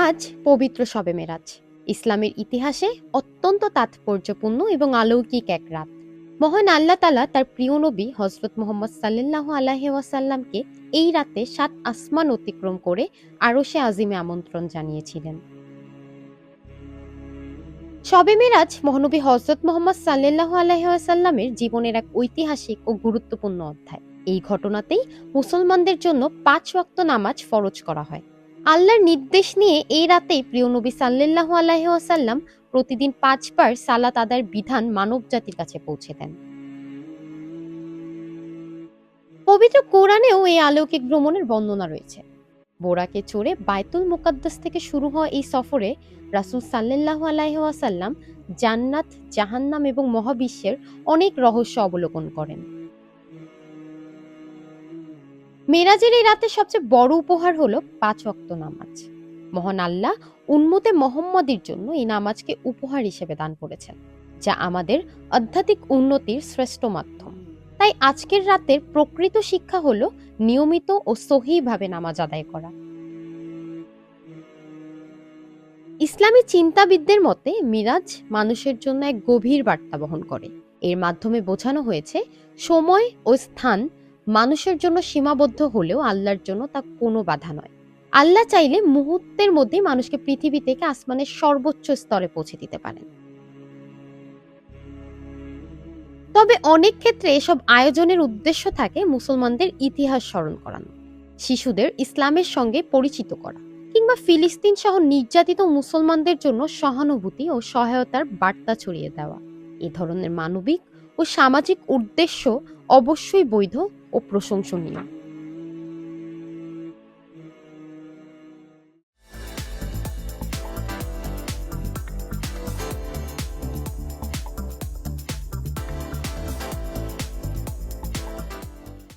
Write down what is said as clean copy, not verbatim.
আজ পবিত্র শবে মেরাজ, ইসলামের ইতিহাসে অত্যন্ত তাৎপর্যপূর্ণ এবং অলৌকিক এক রাত। মহান আল্লাহ তাআলা তার প্রিয় নবী হযরত মুহাম্মদ সাল্লাল্লাহু আলাইহি ওয়াসাল্লামকে এই রাতে ৭ আসমান অতিক্রম করে আরশে আজিমে আমন্ত্রণ জানিয়েছিলেন। শবে মেরাজ মহানবী হযরত মুহাম্মদ সাল্লাল্লাহু আলাইহি ওয়াসাল্লামের জীবনের এক ঐতিহাসিক ও গুরুত্বপূর্ণ অধ্যায়। এই ঘটনাতেই মুসলমানদের জন্য ৫ ওয়াক্ত নামাজ ফরজ করা হয়। আল্লাহর নির্দেশ নিয়ে এই রাতেই প্রিয় নবী সাল্লাল্লাহু আলাইহি ওয়াসাল্লাম প্রতিদিন ৫ বার সালাত আদায়ের বিধান মানব জাতির কাছে পৌঁছে দেন। পবিত্র কোরআনেও এই অলৌকিক ভ্রমণের বর্ণনা রয়েছে। বোরাকে চড়ে বায়তুল মুকাদ্দাস থেকে শুরু হওয়া এই সফরে রাসূল সাল্লাল্লাহু আলাইহি ওয়াসাল্লাম জান্নাত, জাহান্নাম এবং মহাবিশ্বের অনেক রহস্য অবলোকন করেন। মেরাজের এই রাতের সবচেয়ে বড় উপহার হলো ৫ ওয়াক্ত নামাজ। মহান আল্লাহ উম্মতে মুহাম্মাদীর জন্য এই নামাজকে উপহার হিসেবে দান করেছেন, যা আমাদের আধ্যাত্মিক উন্নতির শ্রেষ্ঠ মাধ্যম। তাই আজকের রাতের প্রকৃত শিক্ষা হলো নিয়মিত ও সহিভাবে নামাজ আদায় করা। ইসলামী চিন্তাবিদদের মতে মিরাজ মানুষের জন্য এক গভীর বার্তা বহন করে। এর মাধ্যমে বোঝানো হয়েছে সময় ও স্থান মানুষের জন্য সীমাবদ্ধ হলেও আল্লাহর জন্য তা কোনো বাধা নয়। আল্লাহ চাইলে মুহূর্তের মধ্যে মানুষকে পৃথিবী থেকে আসমানের সর্বোচ্চ স্তরে পৌঁছে দিতে পারেন। তবে অনেক ক্ষেত্রে এসব আয়োজনের উদ্দেশ্য থাকে মুসলমানদের ইতিহাস স্মরণ করানো, শিশুদের ইসলামের সঙ্গে পরিচিত করা, কিংবা ফিলিস্তিন সহ নির্যাতিত মুসলমানদের জন্য সহানুভূতি ও সহায়তার বার্তা ছড়িয়ে দেওয়া। এ ধরনের মানবিক ও সামাজিক উদ্দেশ্য অবশ্যই বৈধ ও প্রশংসনীয়।